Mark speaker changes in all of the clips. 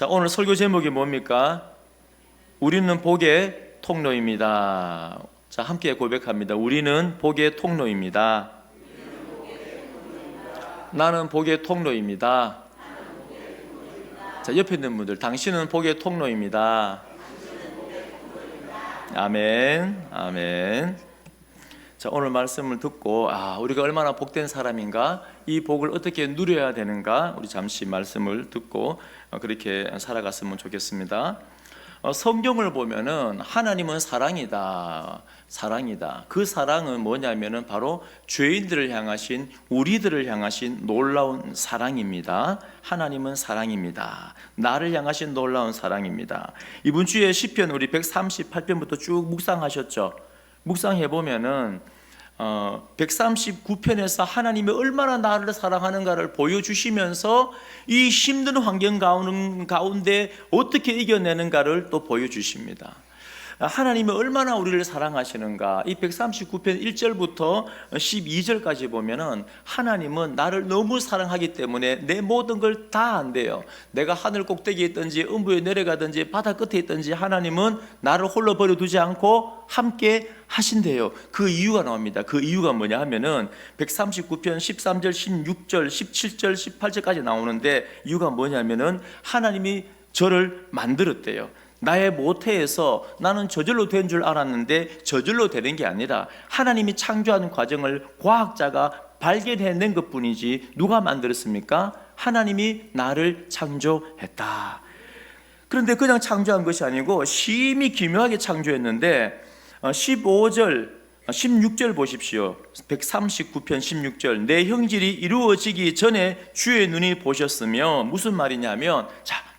Speaker 1: 자, 오늘 설교 제목이 뭡니까? 우리는 복의 통로입니다. 자, 함께 고백합니다. 우리는 복의 통로입니다. 나는 복의 통로입니다. 자, 옆에 있는 분들, 당신은 복의 통로입니다. 아멘, 아멘. 자, 오늘 말씀을 듣고 우리가 얼마나 복된 사람인가, 이 복을 어떻게 누려야 되는가, 우리 잠시 말씀을 듣고 그렇게 살아갔으면 좋겠습니다. 성경을 보면은 하나님은 사랑이다. 그 사랑은 뭐냐면은 바로 죄인들을 향하신, 우리들을 향하신 놀라운 사랑입니다. 하나님은 사랑입니다. 나를 향하신 놀라운 사랑입니다. 이번 주에 시편 우리 138편부터 쭉 묵상하셨죠? 묵상해 보면은 139편에서 하나님이 얼마나 나를 사랑하는가를 보여주시면서 이 힘든 환경 가운데 어떻게 이겨내는가를 또 보여주십니다. 하나님이 얼마나 우리를 사랑하시는가, 이 139편 1절부터 12절까지 보면은 하나님은 나를 너무 사랑하기 때문에 내 모든 걸 다 한대요. 내가 하늘 꼭대기에 있든지 음부에 내려가든지 바다 끝에 있든지 하나님은 나를 홀로 버려두지 않고 함께 하신대요. 그 이유가 나옵니다. 그 이유가 뭐냐 하면은 139편 13절, 16절, 17절, 18절까지 나오는데, 이유가 뭐냐면은 하나님이 저를 만들었대요. 나의 모태에서 나는 저절로 된 줄 알았는데 저절로 되는 게 아니라 하나님이 창조하는 과정을 과학자가 발견해낸 것뿐이지 누가 만들었습니까? 하나님이 나를 창조했다. 그런데 그냥 창조한 것이 아니고 심히 기묘하게 창조했는데 15절, 16절 보십시오. 139편 16절. 내 형질이 이루어지기 전에 주의 눈이 보셨으며, 무슨 말이냐면, 자,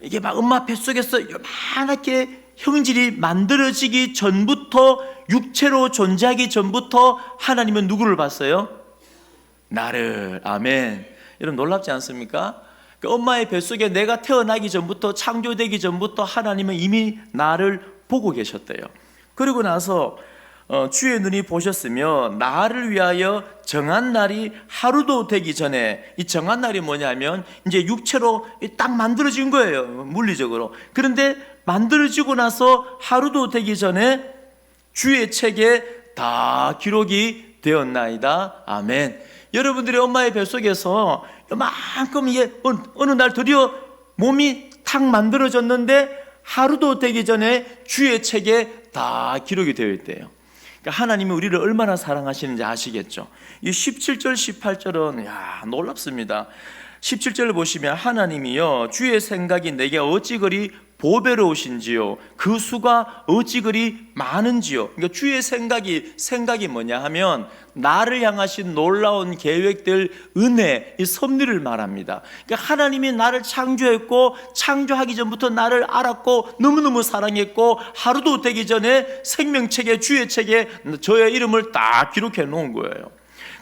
Speaker 1: 이게 막 엄마 뱃속에서 요만하게 형질이 만들어지기 전부터, 육체로 존재하기 전부터 하나님은 누구를 봤어요? 나를. 아멘. 여러분 놀랍지 않습니까? 엄마의 뱃속에 내가 태어나기 전부터, 창조되기 전부터 하나님은 이미 나를 보고 계셨대요. 그리고 나서 주의 눈이 보셨으며 나를 위하여 정한 날이 하루도 되기 전에, 이 정한 날이 뭐냐면 이제 육체로 딱 만들어진 거예요, 물리적으로. 그런데 만들어지고 나서 하루도 되기 전에 주의 책에 다 기록이 되었나이다. 아멘. 여러분들의 엄마의 뱃속에서 요만큼 이게 어느 날 드디어 몸이 탁 만들어졌는데 하루도 되기 전에 주의 책에 다 기록이 되어 있대요. 그러니까 하나님이 우리를 얼마나 사랑하시는지 아시겠죠? 이 17절, 18절은 놀랍습니다. 17절을 보시면 하나님이여 주의 생각이 내게 어찌 그리 보배로우신지요, 그 수가 어찌 그리 많은지요. 그러니까 주의 생각이 뭐냐 하면 나를 향하신 놀라운 계획들, 은혜, 이 섭리를 말합니다. 그러니까 하나님이 나를 창조했고, 창조하기 전부터 나를 알았고, 너무너무 사랑했고, 하루도 되기 전에 생명책에, 주의 책에 저의 이름을 딱 기록해 놓은 거예요.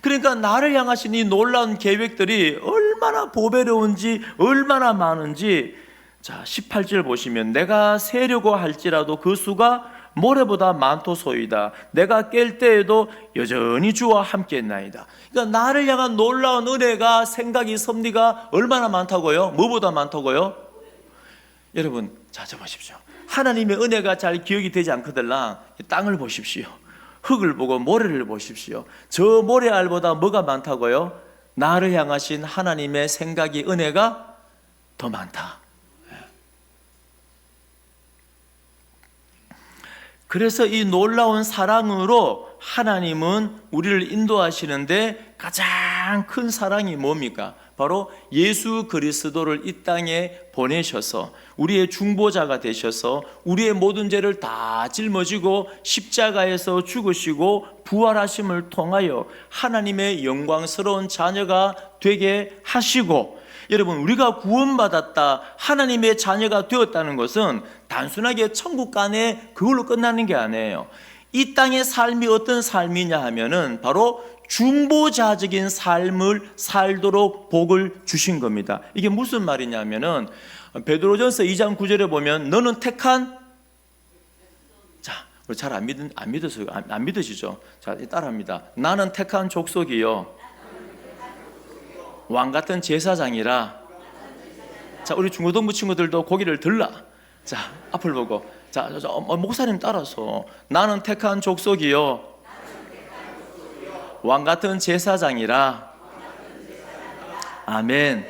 Speaker 1: 그러니까 나를 향하신 이 놀라운 계획들이 얼마나 보배로운지, 얼마나 많은지. 자, 18절 보시면 내가 세려고 할지라도 그 수가 모래보다 많도소이다. 내가 깰 때에도 여전히 주와 함께 있나이다. 그러니까 나를 향한 놀라운 은혜가, 생각이, 섭리가 얼마나 많다고요? 뭐보다 많다고요? 여러분, 자 보십시오. 하나님의 은혜가 잘 기억이 되지 않거들랑 땅을 보십시오. 흙을 보고 모래를 보십시오. 저 모래알보다 뭐가 많다고요? 나를 향하신 하나님의 생각이, 은혜가 더 많다. 그래서 이 놀라운 사랑으로 하나님은 우리를 인도하시는데 가장 큰 사랑이 뭡니까? 바로 예수 그리스도를 이 땅에 보내셔서 우리의 중보자가 되셔서 우리의 모든 죄를 다 짊어지고 십자가에서 죽으시고 부활하심을 통하여 하나님의 영광스러운 자녀가 되게 하시고, 여러분, 우리가 구원받았다, 하나님의 자녀가 되었다는 것은 단순하게 천국 간에 그걸로 끝나는 게 아니에요. 이 땅의 삶이 어떤 삶이냐 하면은 바로 중보자적인 삶을 살도록 복을 주신 겁니다. 이게 무슨 말이냐면은 베드로전서 2장 9절에 보면 너는 택한, 자, 잘 안 믿으시죠? 자, 따라합니다. 나는 택한 족속이요 왕 같은 제사장이라 자, 우리 중고등부 친구들도 고개를 들라. 자, 앞을 보고. 자, 목사님 따라서 나는 택한 족속이요 왕 같은 제사장이라. 아멘.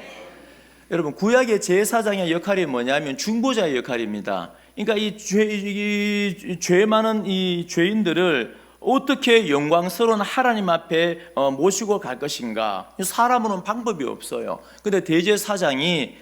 Speaker 1: 여러분, 구약의 제사장의 역할이 뭐냐면 중보자의 역할입니다. 그러니까 이 죄 많은 이 죄인들을 어떻게 영광스러운 하나님 앞에 모시고 갈 것인가. 사람으로는 방법이 없어요. 근데 대제사장이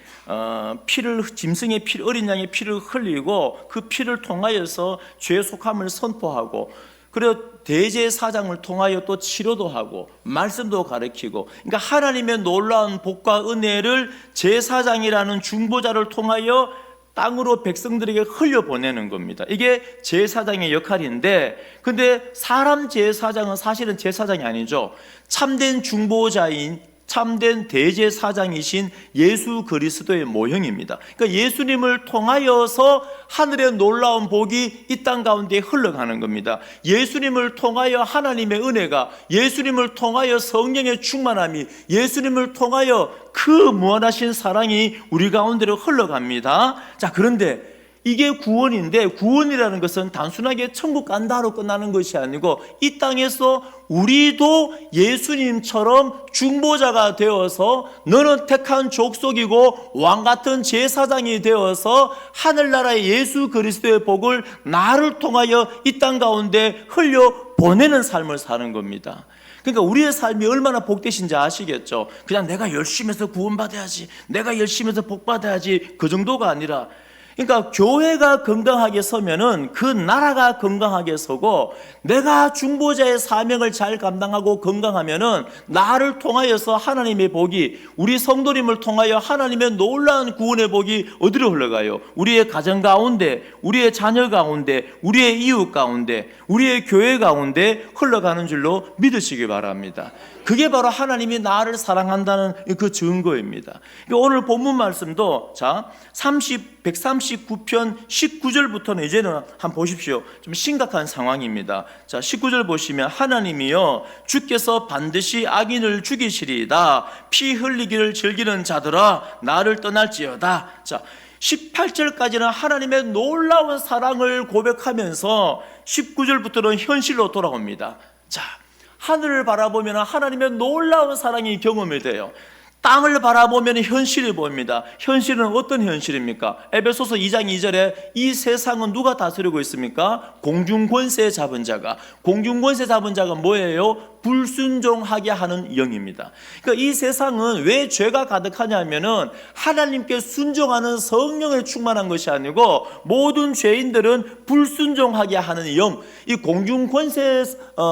Speaker 1: 짐승의 피, 어린 양의 피를 흘리고 그 피를 통하여서 죄 속함을 선포하고, 그리고 대제사장을 통하여 또 치료도 하고 말씀도 가르치고, 그러니까 하나님의 놀라운 복과 은혜를 제사장이라는 중보자를 통하여 땅으로 백성들에게 흘려보내는 겁니다. 이게 제사장의 역할인데, 근데 사람 제사장은 사실은 제사장이 아니죠. 참된 중보자인, 참된 대제사장이신 예수 그리스도의 모형입니다. 그러니까 예수님을 통하여서 하늘의 놀라운 복이 이 땅 가운데 흘러가는 겁니다. 예수님을 통하여 하나님의 은혜가, 예수님을 통하여 성령의 충만함이, 예수님을 통하여 그 무한하신 사랑이 우리 가운데로 흘러갑니다. 자, 그런데 이게 구원인데, 구원이라는 것은 단순하게 천국 간다로 끝나는 것이 아니고 이 땅에서 우리도 예수님처럼 중보자가 되어서 너는 택한 족속이고 왕같은 제사장이 되어서 하늘나라의 예수 그리스도의 복을 나를 통하여 이 땅 가운데 흘려보내는 삶을 사는 겁니다. 그러니까 우리의 삶이 얼마나 복되신지 아시겠죠? 그냥 내가 열심히 해서 구원받아야지, 내가 열심히 해서 복받아야지, 그 정도가 아니라, 그러니까 교회가 건강하게 서면은 그 나라가 건강하게 서고, 내가 중보자의 사명을 잘 감당하고 건강하면은 나를 통하여서 하나님의 복이, 우리 성도님을 통하여 하나님의 놀라운 구원의 복이 어디로 흘러가요? 우리의 가정 가운데, 우리의 자녀 가운데, 우리의 이웃 가운데, 우리의 교회 가운데 흘러가는 줄로 믿으시기 바랍니다. 그게 바로 하나님이 나를 사랑한다는 그 증거입니다. 오늘 본문 말씀도 자 139편 19절부터는 이제는 한번 보십시오. 좀 심각한 상황입니다. 자, 19절 보시면 하나님이여 주께서 반드시 악인을 죽이시리이다. 피 흘리기를 즐기는 자들아 나를 떠날지어다. 자, 18절까지는 하나님의 놀라운 사랑을 고백하면서 19절부터는 현실로 돌아옵니다. 자, 하늘을 바라보면 하나님의 놀라운 사랑이 경험이 돼요. 땅을 바라보면 현실이 보입니다. 현실은 어떤 현실입니까? 에베소서 2장 2절에 이 세상은 누가 다스리고 있습니까? 공중권세 잡은 자가. 공중권세 잡은 자가 뭐예요? 불순종하게 하는 영입니다. 그러니까 이 세상은 왜 죄가 가득하냐면은 하나님께 순종하는 성령에 충만한 것이 아니고 모든 죄인들은 불순종하게 하는 영, 이 공중권세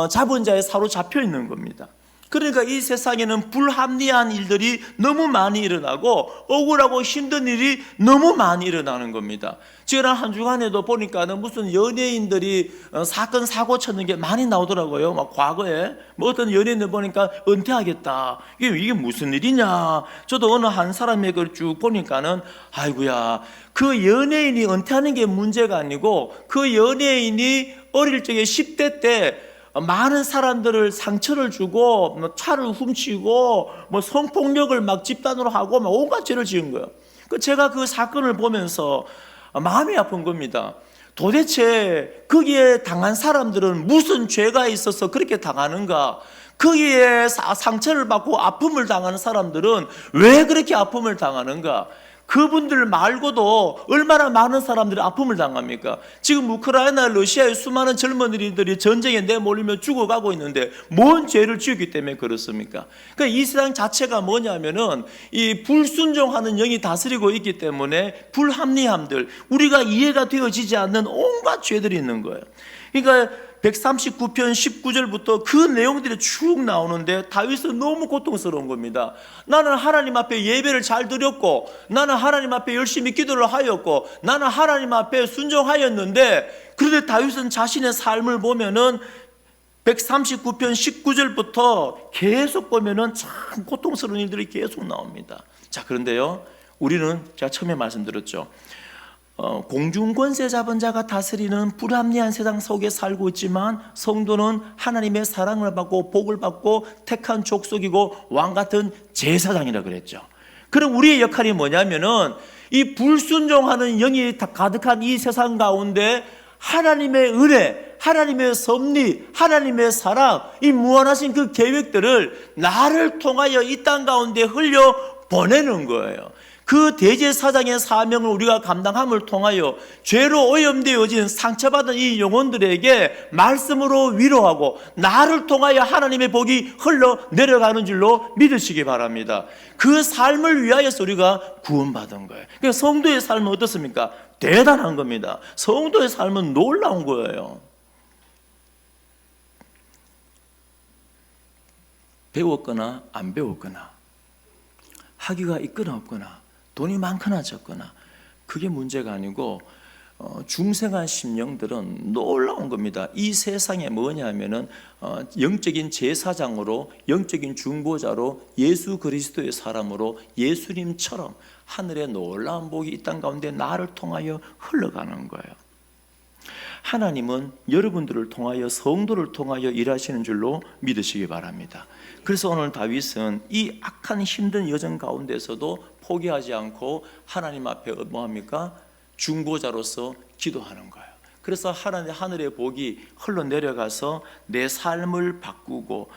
Speaker 1: 잡은 자에 사로잡혀 있는 겁니다. 그러니까 이 세상에는 불합리한 일들이 너무 많이 일어나고 억울하고 힘든 일이 너무 많이 일어나는 겁니다. 지난 한 주간에도 보니까는 무슨 연예인들이 사건 사고 쳤는 게 많이 나오더라고요. 막 과거에 뭐 어떤 연예인들 보니까 은퇴하겠다. 이게 무슨 일이냐. 저도 어느 한 사람의 걸 쭉 보니까는 아이고야, 그 연예인이 은퇴하는 게 문제가 아니고 그 연예인이 어릴 적에 10대 때 많은 사람들을 상처를 주고 뭐 차를 훔치고 뭐 성폭력을 막 집단으로 하고 막 온갖 죄를 지은 거예요. 제가 그 사건을 보면서 마음이 아픈 겁니다. 도대체 거기에 당한 사람들은 무슨 죄가 있어서 그렇게 당하는가? 거기에 상처를 받고 아픔을 당하는 사람들은 왜 그렇게 아픔을 당하는가? 그분들 말고도 얼마나 많은 사람들이 아픔을 당합니까? 지금 우크라이나, 러시아의 수많은 젊은이들이 전쟁에 내몰리며 죽어가고 있는데 뭔 죄를 지었기 때문에 그렇습니까? 그러니까 이 세상 자체가 뭐냐면은 이 불순종하는 영이 다스리고 있기 때문에 불합리함들, 우리가 이해가 되어지지 않는 온갖 죄들이 있는 거예요. 그러니까 139편 19절부터 그 내용들이 쭉 나오는데 다윗은 너무 고통스러운 겁니다. 나는 하나님 앞에 예배를 잘 드렸고, 나는 하나님 앞에 열심히 기도를 하였고, 나는 하나님 앞에 순종하였는데, 그런데 다윗은 자신의 삶을 보면은 139편 19절부터 계속 보면은 참 고통스러운 일들이 계속 나옵니다. 자, 그런데요, 우리는 제가 처음에 말씀드렸죠. 공중권세 잡은 자가 다스리는 불합리한 세상 속에 살고 있지만 성도는 하나님의 사랑을 받고 복을 받고 택한 족속이고 왕같은 제사장이라 그랬죠. 그럼 우리의 역할이 뭐냐면은 이 불순종하는 영이 가득한 이 세상 가운데 하나님의 은혜, 하나님의 섭리, 하나님의 사랑, 이 무한하신 그 계획들을 나를 통하여 이 땅 가운데 흘려 보내는 거예요. 그 대제사장의 사명을 우리가 감당함을 통하여 죄로 오염되어진 상처받은 이 영혼들에게 말씀으로 위로하고 나를 통하여 하나님의 복이 흘러 내려가는 줄로 믿으시기 바랍니다. 그 삶을 위하여서 우리가 구원받은 거예요. 그러니까 성도의 삶은 어떻습니까? 대단한 겁니다. 성도의 삶은 놀라운 거예요. 배웠거나 안 배웠거나 학위가 있거나 없거나 돈이 많거나 적거나 그게 문제가 아니고 중생한 심령들은 놀라운 겁니다. 이 세상에 뭐냐면은 영적인 제사장으로, 영적인 중보자로, 예수 그리스도의 사람으로 예수님처럼 하늘의 놀라운 복이 이 땅 가운데 나를 통하여 흘러가는 거예요. 하나님은 여러분들을 통하여, 성도를 통하여 일하시는 줄로 믿으시기 바랍니다. 그래서 오늘 다윗은 이 악한 힘든 여정 가운데서도 포기하지 않고 하나님 앞에 뭐합니까? 중보자로서 기도하는 거예요. 그래서 하늘의 복이 흘러내려가서 내 삶을 바꾸고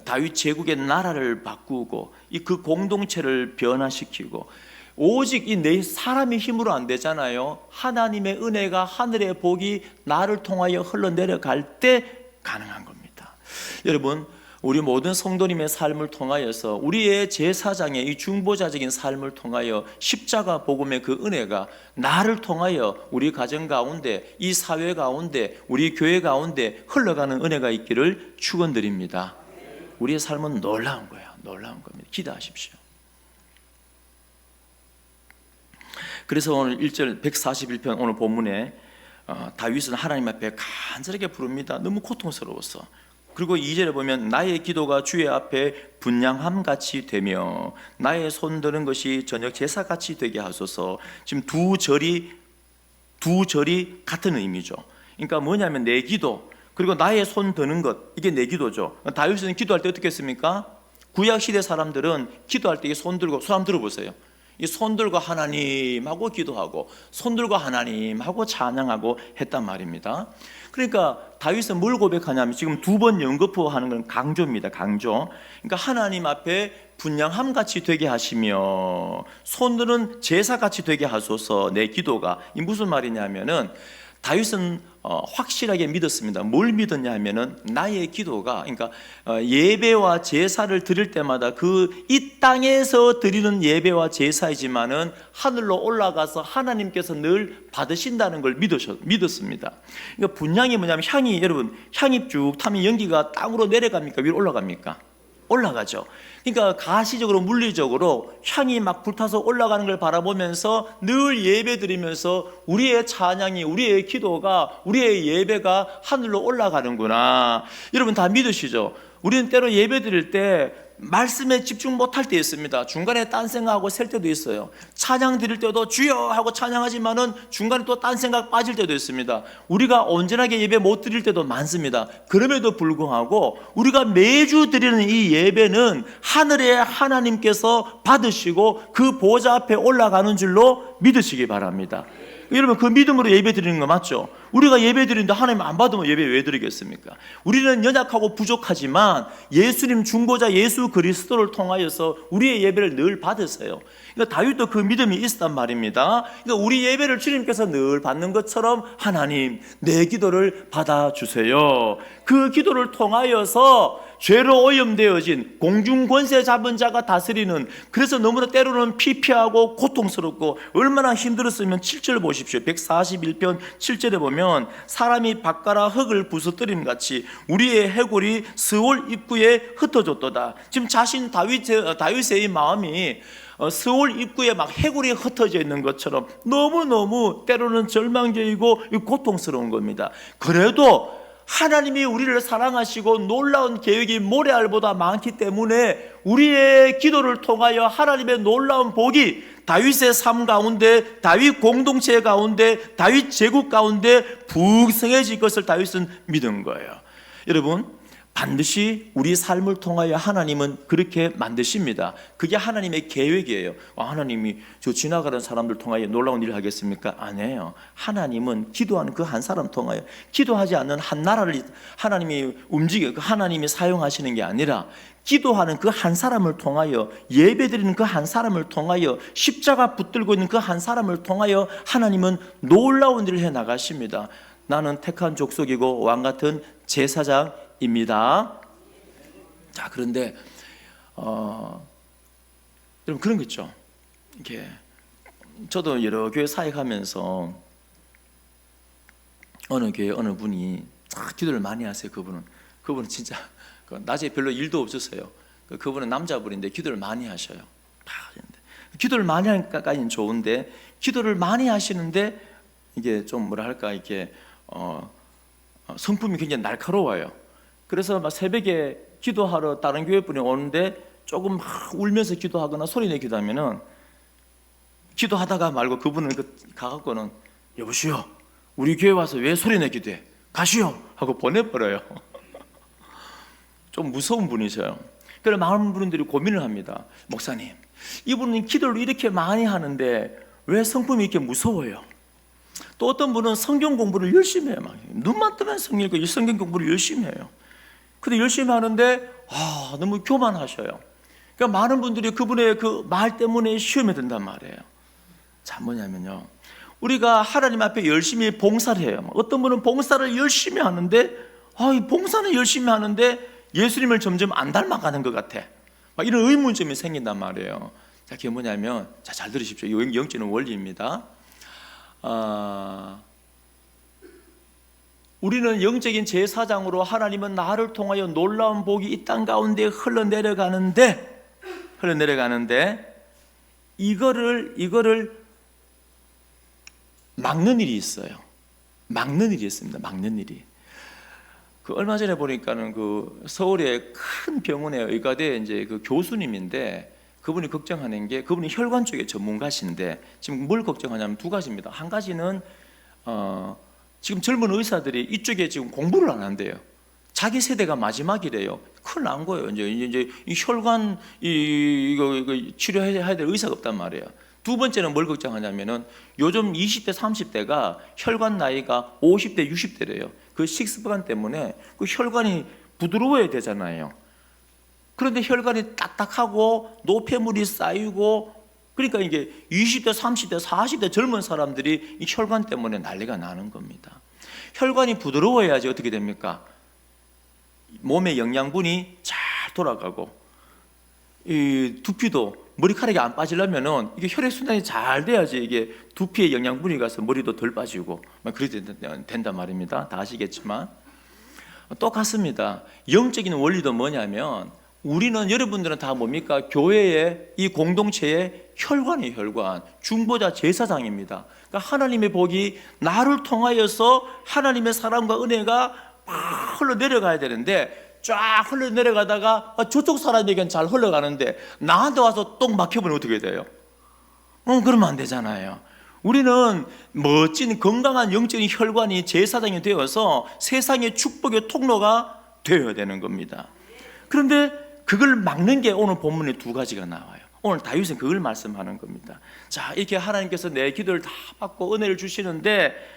Speaker 1: 다윗 제국의 나라를 바꾸고 그 공동체를 변화시키고, 오직 이 내 사람의 힘으로 안 되잖아요. 하나님의 은혜가, 하늘의 복이 나를 통하여 흘러내려갈 때 가능한 겁니다. 여러분, 우리 모든 성도님의 삶을 통하여서 우리의 제사장의 이 중보자적인 삶을 통하여 십자가 복음의 그 은혜가 나를 통하여 우리 가정 가운데, 이 사회 가운데, 우리 교회 가운데 흘러가는 은혜가 있기를 축원드립니다. 우리의 삶은 놀라운 거예요. 놀라운 겁니다. 기도하십시오. 그래서 오늘 1절 141편 오늘 본문에 다윗은 하나님 앞에 간절하게 부릅니다. 너무 고통스러워서. 그리고 2절에 보면 나의 기도가 주의 앞에 분향함같이 되며 나의 손 드는 것이 저녁 제사같이 되게 하소서. 지금 두 절이 같은 의미죠. 그러니까 뭐냐면 내 기도 그리고 나의 손 드는 것, 이게 내 기도죠. 다윗은 기도할 때 어떻게 했습니까? 구약시대 사람들은 기도할 때 손 들고, 손 한번 들어보세요. 이 손 들고 하나님하고 기도하고 손 들고 하나님하고 찬양하고 했단 말입니다. 그러니까 다윗은 뭘 고백하냐면 지금 두 번 연거푸하는 건 강조입니다. 강조. 그러니까 하나님 앞에 분향함같이 되게 하시며 손들은 제사같이 되게 하소서. 내 기도가, 이 무슨 말이냐면은 다윗은 확실하게 믿었습니다. 뭘 믿었냐 하면은 나의 기도가, 그러니까 예배와 제사를 드릴 때마다 그 이 땅에서 드리는 예배와 제사이지만은 하늘로 올라가서 하나님께서 늘 받으신다는 걸 믿었습니다. 그러니까 분향이 뭐냐면 향이, 여러분 향이 쭉 타면 연기가 땅으로 내려갑니까? 위로 올라갑니까? 올라가죠. 그러니까 가시적으로, 물리적으로 향이 막 불타서 올라가는 걸 바라보면서 늘 예배 드리면서 우리의 찬양이, 우리의 기도가, 우리의 예배가 하늘로 올라가는구나. 여러분 다 믿으시죠? 우리는 때로 예배 드릴 때 말씀에 집중 못할 때 있습니다. 중간에 딴 생각하고 셀 때도 있어요. 찬양 드릴 때도 주여 하고 찬양하지만은 중간에 또 딴 생각 빠질 때도 있습니다. 우리가 온전하게 예배 못 드릴 때도 많습니다. 그럼에도 불구하고 우리가 매주 드리는 이 예배는 하늘의 하나님께서 받으시고 그 보좌 앞에 올라가는 줄로 믿으시기 바랍니다. 여러분 그 믿음으로 예배 드리는 거 맞죠? 우리가 예배 드리는데 하나님 안 받으면 예배 왜 드리겠습니까? 우리는 연약하고 부족하지만 예수님 중보자 예수 그리스도를 통하여서 우리의 예배를 늘 받으세요. 그러니까 다윗도 그 믿음이 있었단 말입니다. 그러니까 우리 예배를 주님께서 늘 받는 것처럼 하나님 내 기도를 받아주세요. 그 기도를 통하여서 죄로 오염되어진 공중권세 잡은 자가 다스리는, 그래서 너무나 때로는 피폐하고 고통스럽고 얼마나 힘들었으면 7절 보십시오. 141편 7절에 보면 사람이 밭가라 흙을 부서뜨림 같이 우리의 해골이 스올 입구에 흩어졌도다. 지금 자신 다윗의 이 마음이 스올 입구에 막 해골이 흩어져 있는 것처럼 너무너무 때로는 절망적이고 고통스러운 겁니다. 그래도 하나님이 우리를 사랑하시고 놀라운 계획이 모래알보다 많기 때문에 우리의 기도를 통하여 하나님의 놀라운 복이 다윗의 삶 가운데, 다윗 공동체 가운데, 다윗 제국 가운데 북성해질 것을 다윗은 믿은 거예요. 여러분, 반드시 우리 삶을 통하여 하나님은 그렇게 만드십니다. 그게 하나님의 계획이에요. 하나님이 저 지나가는 사람들 통하여 놀라운 일을 하겠습니까? 아니에요. 하나님은 기도하는 그 한 사람 통하여, 기도하지 않는 한 나라를 하나님이 움직여, 하나님이 사용하시는 게 아니라 기도하는 그 한 사람을 통하여, 예배드리는 그 한 사람을 통하여, 십자가 붙들고 있는 그 한 사람을 통하여 하나님은 놀라운 일을 해 나가십니다. 나는 택한 족속이고 왕 같은 제사장입니다. 자, 그런데 여러분 그런 거 있죠. 이렇게 저도 여러 교회 사역하면서 어느 교회 어느 분이 기도를 많이 하세요. 그분은 진짜 낮에 별로 일도 없었어요. 그분은 남자분인데 기도를 많이 하셔요. 기도를 많이 하니까까지는 좋은데, 기도를 많이 하시는데 이게 좀 뭐랄까, 이렇게 성품이 굉장히 날카로워요. 그래서 막 새벽에 기도하러 다른 교회 분이 오는데 조금 막 울면서 기도하거나 소리내 기도하면은, 기도하다가 말고 그분은 가갖고는 여보시오, 우리 교회 와서 왜 소리내 기도해? 가시오 하고 보내버려요. 좀 무서운 분이세요. 그래서 많은 분들이 고민을 합니다. 목사님, 이분은 기도를 이렇게 많이 하는데 왜 성품이 이렇게 무서워요? 또 어떤 분은 성경 공부를 열심히 해요. 막 눈만 뜨면 성경 공부를 열심히 해요. 근데 열심히 하는데 너무 교만하셔요. 그러니까 많은 분들이 그분의 그 말 때문에 시험에 든단 말이에요. 자, 뭐냐면요, 우리가 하나님 앞에 열심히 봉사를 해요. 어떤 분은 봉사를 열심히 하는데 이 봉사는 열심히 하는데 예수님을 점점 안 닮아가는 것 같아. 막 이런 의문점이 생긴단 말이에요. 자, 그게 뭐냐면, 잘 들으십시오. 이 영적인 원리입니다. 우리는 영적인 제사장으로 하나님은 나를 통하여 놀라운 복이 이 땅 가운데 흘러내려가는데 이거를 막는 일이 있어요. 막는 일이 있습니다. 막는 일이. 얼마 전에 보니까는 서울의 큰 병원의 의과대 이제 교수님인데, 그분이 걱정하는 게, 그분이 혈관 쪽의 전문가신데 지금 뭘 걱정하냐면 두 가지입니다. 한 가지는 지금 젊은 의사들이 이쪽에 지금 공부를 안 한대요. 자기 세대가 마지막이래요. 큰일 난 거예요. 이제 이 혈관 이거 치료해야 될 의사가 없단 말이에요. 두 번째는 뭘 걱정하냐면은 요즘 20대 30대가 혈관 나이가 50대 60대래요. 그 식습관 때문에 그 혈관이 부드러워야 되잖아요. 그런데 혈관이 딱딱하고 노폐물이 쌓이고, 그러니까 이게 20대 30대 40대 젊은 사람들이 이 혈관 때문에 난리가 나는 겁니다. 혈관이 부드러워야지 어떻게 됩니까? 몸의 영양분이 잘 돌아가고, 이 두피도 머리카락이 안 빠지려면은 이게 혈액순환이 잘 돼야지 이게 두피에 영양분이 가서 머리도 덜 빠지고 막 그렇게 된단 말입니다. 다 아시겠지만 똑같습니다. 영적인 원리도 뭐냐면, 우리는, 여러분들은 다 뭡니까? 교회의 이 공동체의 혈관이에요. 혈관. 중보자 제사장입니다. 그러니까 하나님의 복이 나를 통하여서 하나님의 사랑과 은혜가 막 흘러내려가야 되는데, 쫙 흘러내려가다가 저쪽 사람에게는 잘 흘러가는데 나한테 와서 똥 막혀버리면 어떻게 돼요? 그러면 안 되잖아요. 우리는 멋진 건강한 영적인 혈관이 제사장이 되어서 세상의 축복의 통로가 되어야 되는 겁니다. 그런데 그걸 막는 게 오늘 본문에 두 가지가 나와요. 오늘 다윗은 그걸 말씀하는 겁니다. 자, 이렇게 하나님께서 내 기도를 다 받고 은혜를 주시는데,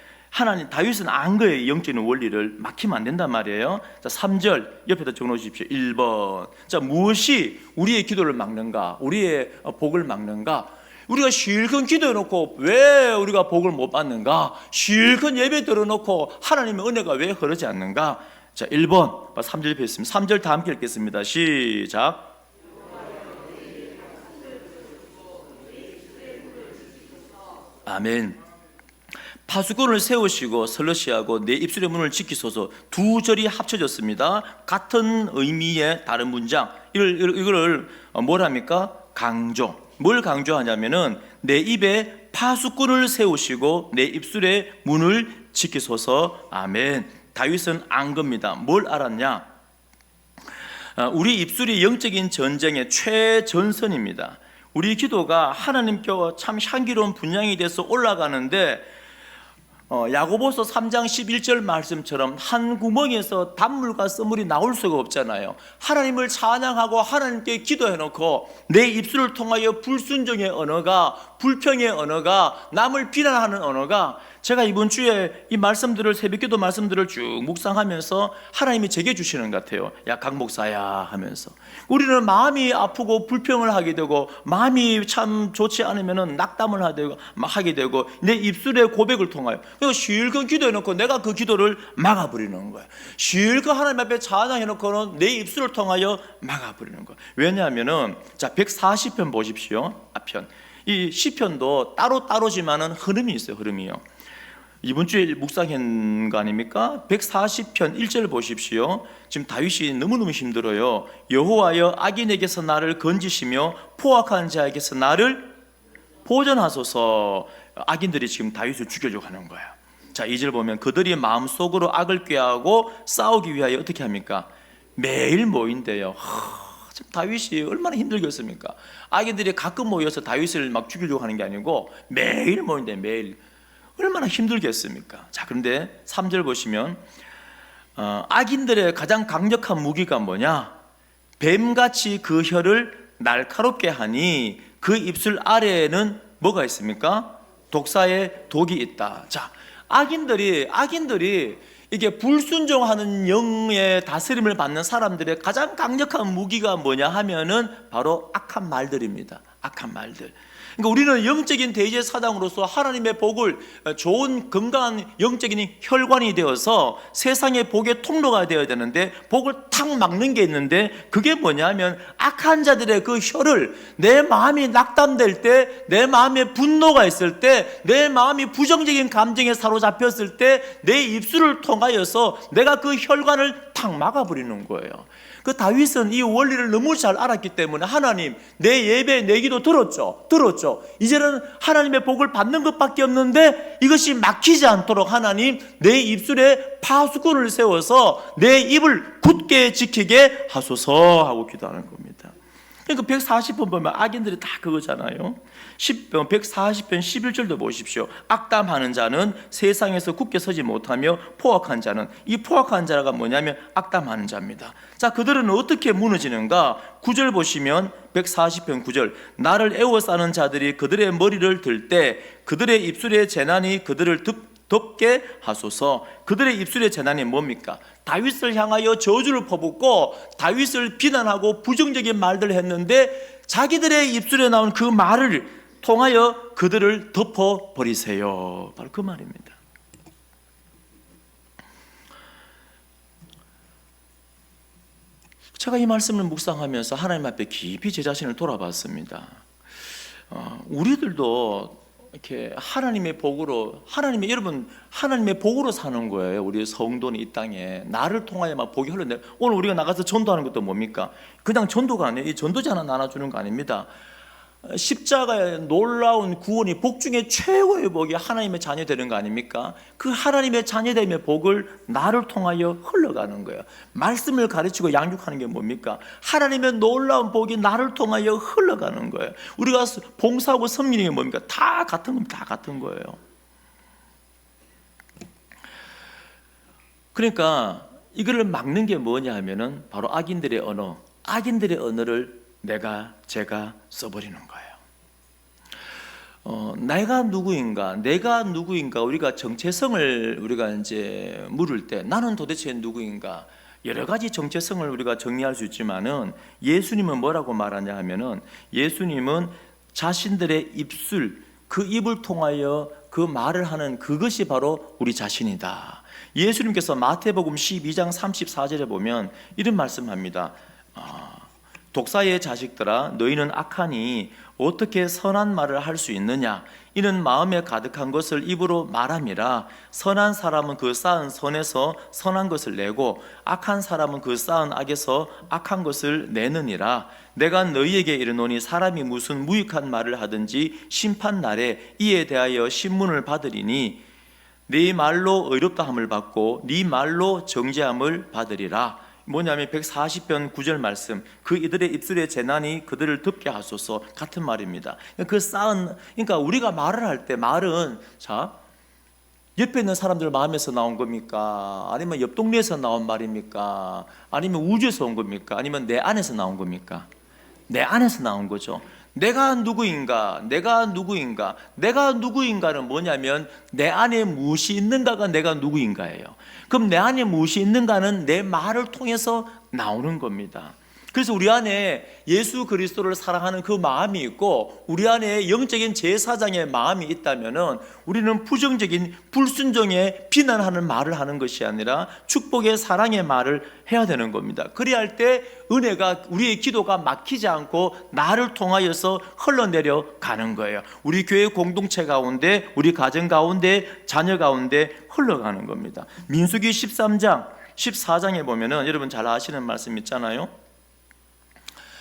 Speaker 1: 다윗은 안 거예요. 영적인 원리를 막히면 안 된단 말이에요. 자, 3절 옆에다 적어놓으십시오. 1번. 자, 무엇이 우리의 기도를 막는가? 우리의 복을 막는가? 우리가 실컷 기도해놓고 왜 우리가 복을 못 받는가? 실컷 예배 들어놓고 하나님의 은혜가 왜 흐르지 않는가? 자, 1번 3절 옆에 있습니다. 3절 다 함께 읽겠습니다. 시작. 아멘. 파수꾼을 세우시고 설러시하고 내 입술의 문을 지키소서. 두 절이 합쳐졌습니다. 같은 의미의 다른 문장. 이거를 뭘 합니까? 강조. 뭘 강조하냐면은 내 입에 파수꾼을 세우시고 내 입술의 문을 지키소서. 아멘. 다윗은 안 겁니다. 뭘 알았냐? 우리 입술이 영적인 전쟁의 최전선입니다. 우리 기도가 하나님께 참 향기로운 분향이 돼서 올라가는데, 야고보서 3장 11절 말씀처럼 한 구멍에서 단물과 썰물이 나올 수가 없잖아요. 하나님을 찬양하고 하나님께 기도해놓고 내 입술을 통하여 불순종의 언어가, 불평의 언어가, 남을 비난하는 언어가, 제가 이번 주에 이 말씀들을, 새벽기도 말씀들을 쭉 묵상하면서 하나님이 제게 주시는 것 같아요. 야, 강 목사야 하면서 우리는 마음이 아프고 불평을 하게 되고, 마음이 참 좋지 않으면 낙담을 하게 되고 내 입술의 고백을 통하여 그리고 실컷 기도해놓고 내가 그 기도를 막아버리는 거예요. 실컷 하나님 앞에 찬양해놓고는 내 입술을 통하여 막아버리는 거예요. 왜냐하면은, 자, 140편 보십시오. 앞편. 이 시편도 따로따로지만은 흐름이 있어요. 흐름이요. 이번 주에 묵상한 거 아닙니까? 140편 1절 보십시오. 지금 다윗이 너무너무 힘들어요. 여호와여, 악인에게서 나를 건지시며 포악한 자에게서 나를 보존하소서. 악인들이 지금 다윗을 죽여주고 하는 거예요. 자, 2절 보면 그들이 마음속으로 악을 꾀하고 싸우기 위하여 어떻게 합니까? 매일 모인대요. 다윗이 얼마나 힘들겠습니까? 악인들이 가끔 모여서 다윗을 막 죽이려고 하는 게 아니고 매일 모인대, 매일. 얼마나 힘들겠습니까? 자, 그런데 3절 보시면 악인들의 가장 강력한 무기가 뭐냐? 뱀같이 그 혀를 날카롭게 하니 그 입술 아래에는 뭐가 있습니까? 독사의 독이 있다. 자, 악인들이 이게 불순종하는 영의 다스림을 받는 사람들의 가장 강력한 무기가 뭐냐 하면은 바로 악한 말들입니다. 악한 말들. 그러니까 우리는 영적인 대제 사장으로서 하나님의 복을, 좋은 건강한 영적인 혈관이 되어서 세상의 복의 통로가 되어야 되는데, 복을 탁 막는 게 있는데, 그게 뭐냐면 악한 자들의 그 혀를, 내 마음이 낙담될 때, 내 마음에 분노가 있을 때, 내 마음이 부정적인 감정에 사로잡혔을 때 내 입술을 통하여서 내가 그 혈관을 탁 막아버리는 거예요. 그 다윗은 이 원리를 너무 잘 알았기 때문에 하나님, 내 예배, 내 기도 들었죠. 이제는 하나님의 복을 받는 것밖에 없는데 이것이 막히지 않도록 하나님, 내 입술에 파수꾼을 세워서 내 입을 굳게 지키게 하소서 하고 기도하는 겁니다. 그러니까 140편 보면 악인들이 다 그거잖아요. 140편 11절도 보십시오. 악담하는 자는 세상에서 굳게 서지 못하며 포악한 자는, 이 포악한 자가 뭐냐면 악담하는 자입니다. 자, 그들은 어떻게 무너지는가? 9절 보시면 140편 9절, 나를 애워싸는 자들이 그들의 머리를 들 때 그들의 입술의 재난이 그들을 덮게 하소서. 그들의 입술의 재난이 뭡니까? 다윗을 향하여 저주를 퍼붓고 다윗을 비난하고 부정적인 말들을 했는데 자기들의 입술에 나온 그 말을 통하여 그들을 덮어버리세요. 바로 그 말입니다. 제가 이 말씀을 묵상하면서 하나님 앞에 깊이 제 자신을 돌아봤습니다. 우리들도 이렇게 하나님의 복으로, 여러분 하나님의 복으로 사는 거예요. 우리 성도는 이 땅에 나를 통하여 막 복이 흘러내. 오늘 우리가 나가서 전도하는 것도 뭡니까? 그냥 전도가 아니에요. 이 전도지 하나 나눠주는 거 아닙니다. 십자가의 놀라운 구원이 복 중에 최고의 복이 하나님의 자녀 되는 거 아닙니까? 그 하나님의 자녀됨의 복을 나를 통하여 흘러가는 거예요. 말씀을 가르치고 양육하는 게 뭡니까? 하나님의 놀라운 복이 나를 통하여 흘러가는 거예요. 우리가 봉사하고 섬기는 게 뭡니까? 다 같은 겁니다. 다 같은 거예요. 그러니까 이거를 막는 게 뭐냐 하면은 바로 악인들의 언어를 제가 써버리는 거예요. 내가 누구인가 우리가 정체성을 우리가 이제 물을 때 나는 도대체 누구인가, 여러 가지 정체성을 우리가 정리할 수 있지만은 예수님은 뭐라고 말하냐 하면은, 예수님은 자신들의 입술, 그 입을 통하여 그 말을 하는 그것이 바로 우리 자신이다. 예수님께서 마태복음 12장 34절에 보면 이런 말씀합니다. 독사의 자식들아, 너희는 악하니 어떻게 선한 말을 할 수 있느냐? 이는 마음에 가득한 것을 입으로 말함이라. 선한 사람은 그 쌓은 선에서 선한 것을 내고 악한 사람은 그 쌓은 악에서 악한 것을 내느니라. 내가 너희에게 이르노니 사람이 무슨 무익한 말을 하든지 심판 날에 이에 대하여 신문을 받으리니 네 말로 의롭다함을 받고 네 말로 정죄함을 받으리라. 뭐냐면 140편 9절 말씀, 그 이들의 입술의 재난이 그들을 덮게 하소서, 같은 말입니다. 그러니까 우리가 말을 할 때 말은, 자, 옆에 있는 사람들 마음에서 나온 겁니까? 아니면 옆 동네에서 나온 말입니까? 아니면 우주에서 온 겁니까? 아니면 내 안에서 나온 겁니까? 내 안에서 나온 거죠. 내가 누구인가? 내가 누구인가? 내가 누구인가는 뭐냐면 내 안에 무엇이 있는가가 내가 누구인가예요. 그럼 내 안에 무엇이 있는가는 내 말을 통해서 나오는 겁니다. 그래서 우리 안에 예수 그리스도를 사랑하는 그 마음이 있고 우리 안에 영적인 제사장의 마음이 있다면은 우리는 부정적인 불순종의 비난하는 말을 하는 것이 아니라 축복의 사랑의 말을 해야 되는 겁니다. 그래야 할 때 은혜가 우리의 기도가 막히지 않고 나를 통하여서 흘러내려 가는 거예요. 우리 교회 공동체 가운데, 우리 가정 가운데, 자녀 가운데 흘러가는 겁니다. 민수기 13장 14장에 보면은 여러분 잘 아시는 말씀 있잖아요.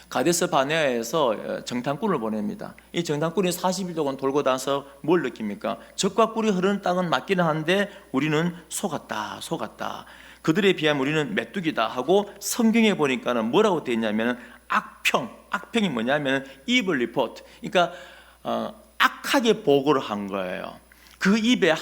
Speaker 1: 가데스 바네아에서 정탐꾼을 보냅니다. 이 정탐꾼이 40일 동안 돌고 나서 뭘 느낍니까? 젖과 꿀이 흐르는 땅은 맞기는 한데 우리는 속았다. 그들에 비하면 우리는 메뚜기다 하고 성경에 보니까는 뭐라고 되어 있냐면 악평이 뭐냐면 evil report. 그러니까 악하게 보고를 한 거예요. 그 입에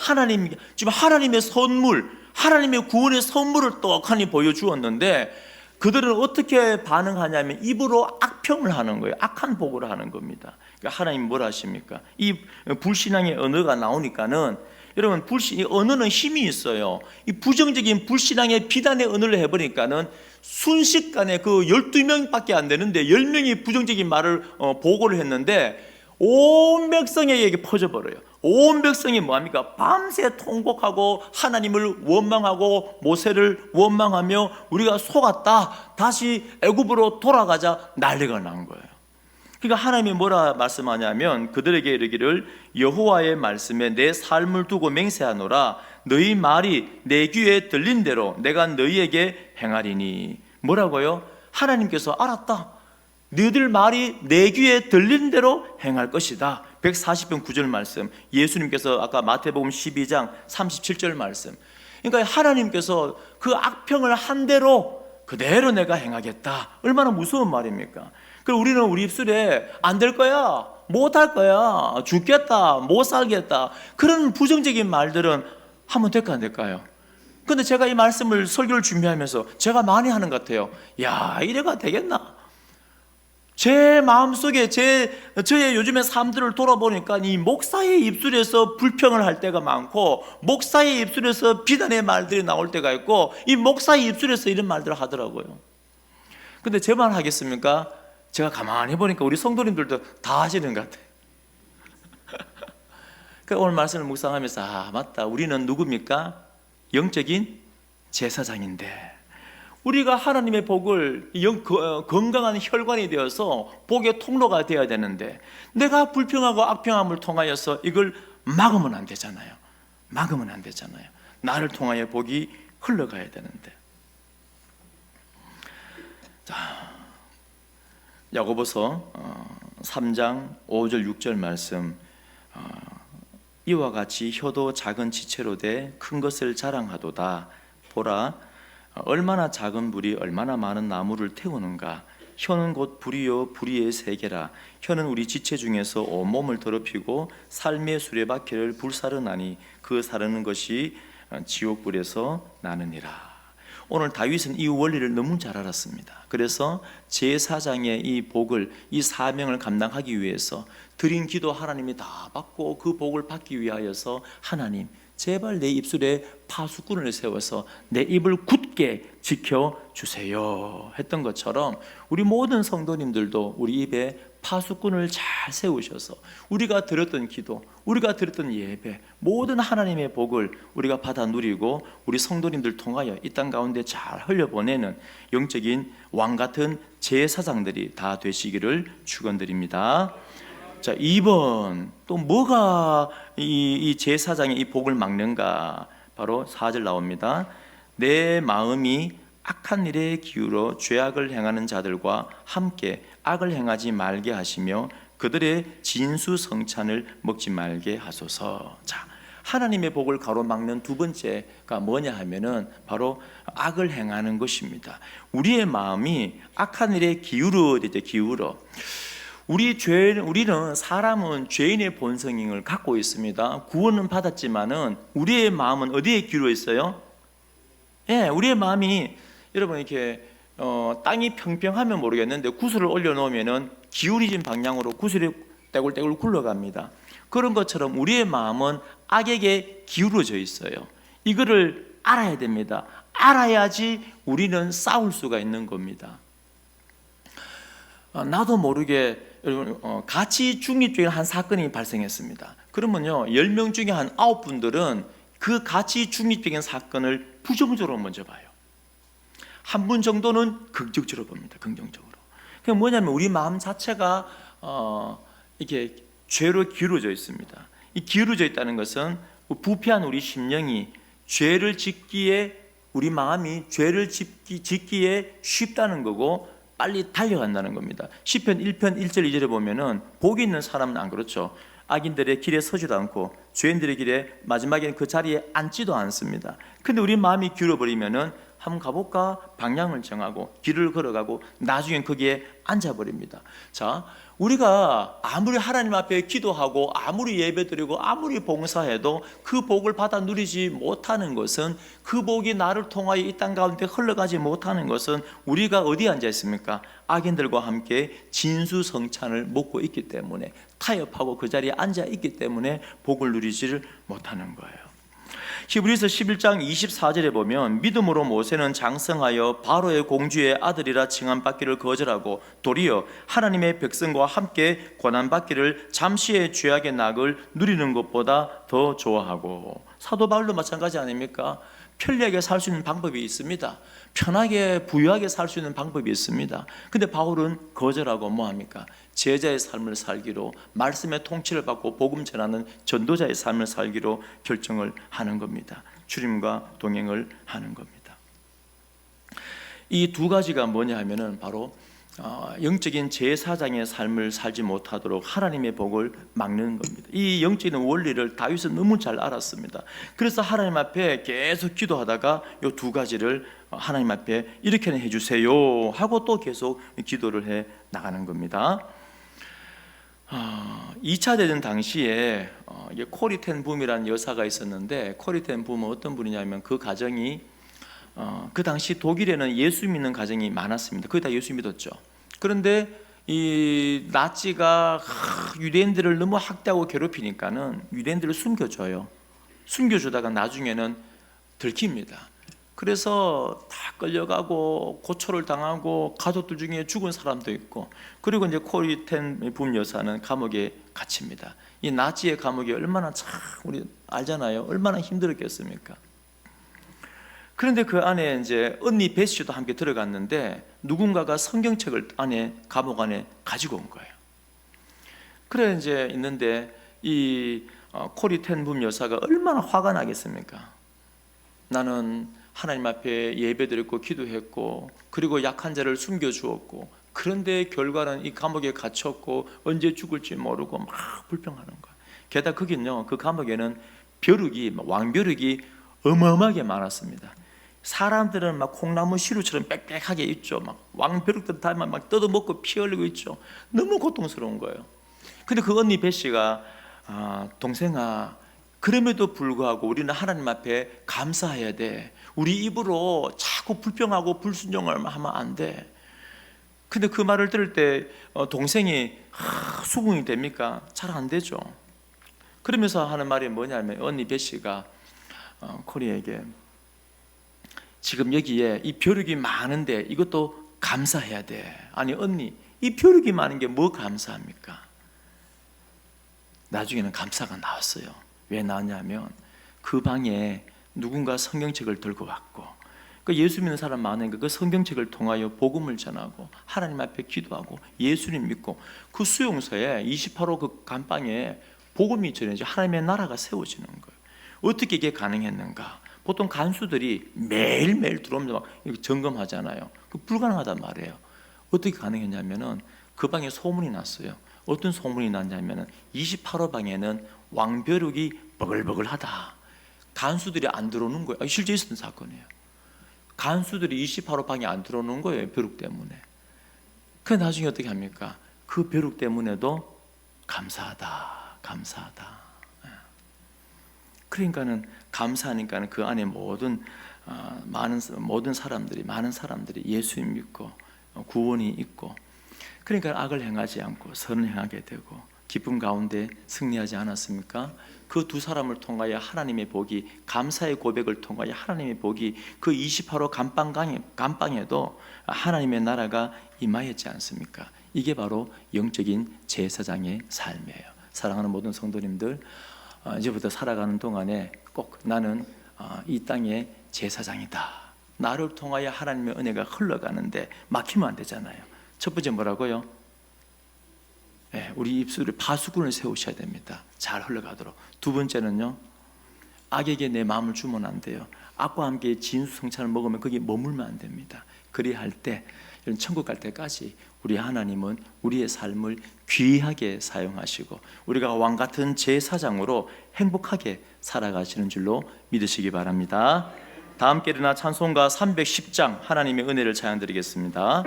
Speaker 1: 지금 하나님의 선물, 하나님의 구원의 선물을 떡하니 보여주었는데 그들은 어떻게 반응하냐면 입으로 악평을 하는 거예요. 악한 보고를 하는 겁니다. 그러니까 하나님 뭘 하십니까? 이 불신앙의 언어가 나오니까는 여러분 이 언어는 힘이 있어요. 이 부정적인 불신앙의 비단의 언어를 해버리니까는 순식간에 그 12명밖에 안 되는데 10명이 부정적인 말을 보고를 했는데 온 백성에게 퍼져버려요. 온 백성이 뭐합니까? 밤새 통곡하고 하나님을 원망하고 모세를 원망하며 우리가 속았다, 다시 애굽으로 돌아가자 난리가 난 거예요. 그러니까 하나님이 뭐라 말씀하냐면 그들에게 이르기를 여호와의 말씀에 내 삶을 두고 맹세하노라. 너희 말이 내 귀에 들린 대로 내가 너희에게 행하리니. 뭐라고요? 하나님께서 알았다, 너희들 말이 내 귀에 들린 대로 행할 것이다. 140편 9절 말씀, 예수님께서 아까 마태복음 12장 37절 말씀. 그러니까 하나님께서 그 악평을 한 대로 그대로 내가 행하겠다. 얼마나 무서운 말입니까? 그리고 우리는 우리 입술에 안 될 거야, 못 할 거야, 죽겠다, 못 살겠다, 그런 부정적인 말들은 하면 될까 안 될까요? 근데 제가 이 말씀을 설교를 준비하면서 제가 많이 하는 것 같아요. 야, 이래가 되겠나? 제 마음속에 저의 요즘의 삶들을 돌아보니까 이 목사의 입술에서 불평을 할 때가 많고 목사의 입술에서 비난의 말들이 나올 때가 있고 이 목사의 입술에서 이런 말들을 하더라고요. 근데 제 말 하겠습니까? 제가 가만히 보니까 우리 성도님들도 다 하시는 것 같아요. 그러니까 오늘 말씀을 묵상하면서 맞다, 우리는 누굽니까? 영적인 제사장인데 우리가 하나님의 복을 건강한 혈관이 되어서 복의 통로가 되어야 되는데 내가 불평하고 악평함을 통하여서 이걸 막으면 안 되잖아요. 나를 통하여 복이 흘러가야 되는데. 자, 야고보서 3장 5절 6절 말씀, 이와 같이 혀도 작은 지체로 돼 큰 것을 자랑하도다. 보라, 얼마나 작은 불이 얼마나 많은 나무를 태우는가. 혀는 곧 불이요 불의의 세계라. 혀는 우리 지체 중에서 온몸을 더럽히고 삶의 수레바퀴를 불사르나니 그 사르는 것이 지옥불에서 나느니라. 오늘 다윗은 이 원리를 너무 잘 알았습니다. 그래서 제사장의 이 복을, 이 사명을 감당하기 위해서 드린 기도 하나님이 다 받고 그 복을 받기 위하여서 하나님 제발 내 입술에 파수꾼을 세워서 내 입을 굳게 지켜주세요 했던 것처럼 우리 모든 성도님들도 우리 입에 파수꾼을 잘 세우셔서 우리가 드렸던 기도, 우리가 드렸던 예배, 모든 하나님의 복을 우리가 받아 누리고 우리 성도님들 통하여 이 땅 가운데 잘 흘려보내는 영적인 왕같은 제사장들이 다 되시기를 축원드립니다. 자, 2번 또 뭐가 이 제사장의 이 복을 막는가? 바로 4절 나옵니다. 내 마음이 악한 일에 기울어 죄악을 행하는 자들과 함께 악을 행하지 말게 하시며 그들의 진수성찬을 먹지 말게 하소서. 자, 하나님의 복을 가로막는 두 번째가 뭐냐 하면은 바로 악을 행하는 것입니다. 우리의 마음이 악한 일에 기울어. 우리는 사람은 죄인의 본성을 갖고 있습니다. 구원은 받았지만은 우리의 마음은 어디에 기울어 있어요? 예, 우리의 마음이 여러분 이렇게 땅이 평평하면 모르겠는데 구슬을 올려놓으면은 기울이진 방향으로 구슬이 떼굴떼굴 굴러갑니다. 그런 것처럼 우리의 마음은 악에게 기울어져 있어요. 이거를 알아야 됩니다. 알아야지 우리는 싸울 수가 있는 겁니다. 나도 모르게 여러분 가치 중립적인 한 사건이 발생했습니다. 그러면요 10명 중에 한 9분들은 그 가치 중립적인 사건을 부정적으로 먼저 봐요. 한 분 정도는 긍정적으로 봅니다. 긍정적으로. 그게 뭐냐면 우리 마음 자체가 이렇게 죄로 기울어져 있습니다. 이 기울어져 있다는 것은 부패한 우리 심령이 죄를 짓기에 우리 마음이 죄를 짓기에 쉽다는 거고 빨리 달려간다는 겁니다. 시편 1편 1절 2절에 보면은 복이 있는 사람은 안 그렇죠. 악인들의 길에 서지도 않고 죄인들의 길에 마지막에는 그 자리에 앉지도 않습니다. 근데 우리 마음이 기울어버리면은 한번 가볼까? 방향을 정하고 길을 걸어가고 나중엔 거기에 앉아버립니다. 자, 우리가 아무리 하나님 앞에 기도하고 아무리 예배드리고 아무리 봉사해도 그 복을 받아 누리지 못하는 것은, 그 복이 나를 통하여 이 땅 가운데 흘러가지 못하는 것은 우리가 어디에 앉아 있습니까? 악인들과 함께 진수성찬을 먹고 있기 때문에, 타협하고 그 자리에 앉아 있기 때문에 복을 누리지를 못하는 거예요. 히브리서 11장 24절에 보면 믿음으로 모세는 장성하여 바로의 공주의 아들이라 칭함받기를 거절하고 도리어 하나님의 백성과 함께 고난받기를 잠시의 죄악의 낙을 누리는 것보다 더 좋아하고, 사도 바울도 마찬가지 아닙니까? 편리하게 살 수 있는 방법이 있습니다. 편하게 부유하게 살 수 있는 방법이 있습니다. 근데 바울은 거절하고 뭐합니까? 제자의 삶을 살기로, 말씀의 통치를 받고 복음 전하는 전도자의 삶을 살기로 결정을 하는 겁니다. 주님과 동행을 하는 겁니다. 이 두 가지가 뭐냐 하면은 바로 영적인 제사장의 삶을 살지 못하도록 하나님의 복을 막는 겁니다. 이 영적인 원리를 다윗은 너무 잘 알았습니다. 그래서 하나님 앞에 계속 기도하다가 이 두 가지를 하나님 앞에 이렇게는 해주세요 하고 또 계속 기도를 해 나가는 겁니다. 2차 대전 당시에 코리 텐 붐이라는 여사가 있었는데, 코리 텐 붐은 어떤 분이냐면 그 가정이 그 당시 독일에는 예수 믿는 가정이 많았습니다. 거의 다 예수 믿었죠. 그런데 이 나치가 유대인들을 너무 학대하고 괴롭히니까는 유대인들을 숨겨줘요. 숨겨주다가 나중에는 들킵니다. 그래서 다 끌려가고 고초를 당하고 가족들 중에 죽은 사람도 있고, 그리고 이제 코리 텐 붐 여사는 감옥에 갇힙니다. 이 나치의 감옥이 얼마나 참 우리 알잖아요. 얼마나 힘들었겠습니까? 그런데 그 안에 이제 언니 베시도 함께 들어갔는데 누군가가 성경책을 감옥 안에 가지고 온 거예요. 그래 이제 있는데 이 코리 텐 붐 여사가 얼마나 화가 나겠습니까? 나는 하나님 앞에 예배드렸고 기도했고 그리고 약한 자를 숨겨주었고, 그런데 결과는 이 감옥에 갇혔고 언제 죽을지 모르고 막 불평하는 거예요. 게다가 거기는요, 그 감옥에는 벼룩이, 왕벼룩이 어마어마하게 많았습니다. 사람들은 막 콩나무 시루처럼 빽빽하게 있죠. 막 왕벼룩들 다 막 뜯어먹고 피 흘리고 있죠. 너무 고통스러운 거예요. 근데 그 언니 베시가 동생아, 그럼에도 불구하고 우리는 하나님 앞에 감사해야 돼. 우리 입으로 자꾸 불평하고 불순종을 하면 안 돼. 근데 그 말을 들을 때 동생이 수긍이 됩니까? 잘 안 되죠. 그러면서 하는 말이 뭐냐면, 언니 베시가 코리에게 지금 여기에 이 벼룩이 많은데 이것도 감사해야 돼. 아니 언니, 이 벼룩이 많은 게 뭐 감사합니까? 나중에는 감사가 나왔어요. 왜 나왔냐면 그 방에 누군가 성경책을 들고 왔고, 그 예수 믿는 사람 많으니까 그 성경책을 통하여 복음을 전하고 하나님 앞에 기도하고 예수님 믿고, 그 수용소에 28호 그 감방에 복음이 전해져 하나님의 나라가 세워지는 거예요. 어떻게 이게 가능했는가? 보통 간수들이 매일매일 들어오면 막 점검하잖아요. 그 불가능하단 말이에요. 어떻게 가능했냐면은 그 방에 소문이 났어요. 어떤 소문이 났냐면은 28호 방에는 왕벼룩이 버글버글하다. 간수들이 안 들어오는 거예요. 실제 있었던 사건이에요. 간수들이 28호 방에 안 들어오는 거예요. 벼룩 때문에. 그 나중에 어떻게 합니까? 그 벼룩 때문에도 감사하다, 감사하다. 그러니까는 감사하니까는 그 안에 많은 사람들이 예수님 믿고 구원이 있고, 그러니까 악을 행하지 않고 선을 행하게 되고 기쁨 가운데 승리하지 않았습니까? 그 두 사람을 통하여 하나님의 복이, 감사의 고백을 통하여 하나님의 복이 그 28호 감방에도 하나님의 나라가 임하였지 않습니까? 이게 바로 영적인 제사장의 삶이에요. 사랑하는 모든 성도님들, 이제부터 살아가는 동안에 꼭 나는 이 땅의 제사장이다. 나를 통하여 하나님의 은혜가 흘러가는데 막히면 안 되잖아요. 첫 번째 뭐라고요? 우리 입술에 파수꾼을 세우셔야 됩니다. 잘 흘러가도록. 두 번째는요, 악에게 내 마음을 주면 안 돼요. 악과 함께 진수성찬을 먹으면 거기에 머물면 안 됩니다. 그리할 때, 이런 천국 갈 때까지 우리 하나님은 우리의 삶을 귀하게 사용하시고 우리가 왕같은 제사장으로 행복하게 살아가시는 줄로 믿으시기 바랍니다. 다 함께 일어나 찬송가 310장 하나님의 은혜를 찬양드리겠습니다.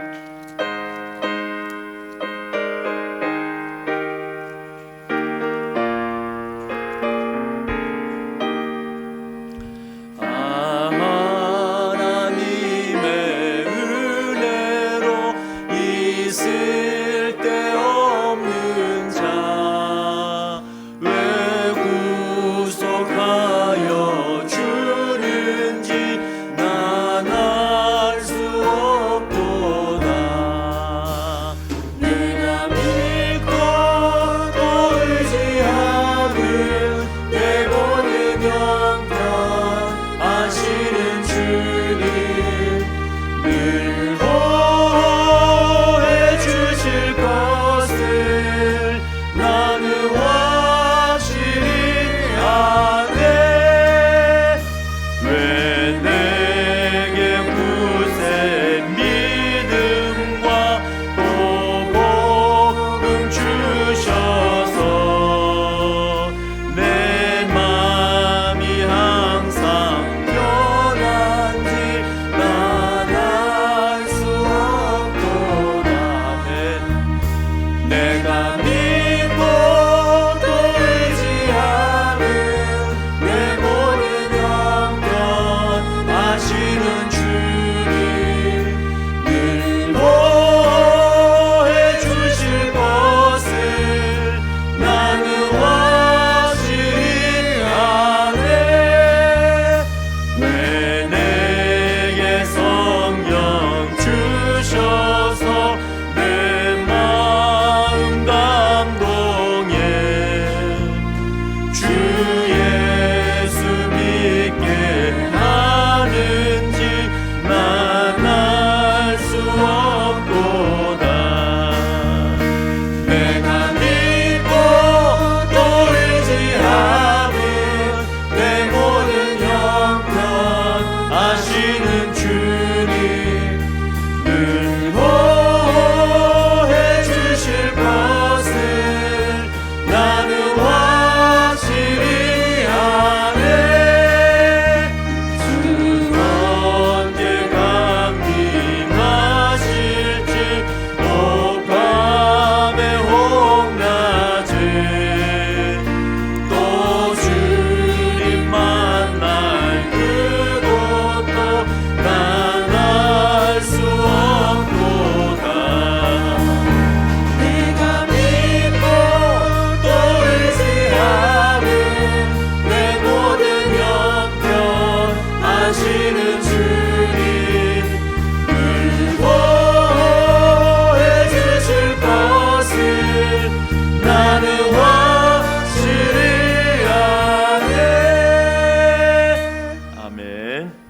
Speaker 1: 아멘.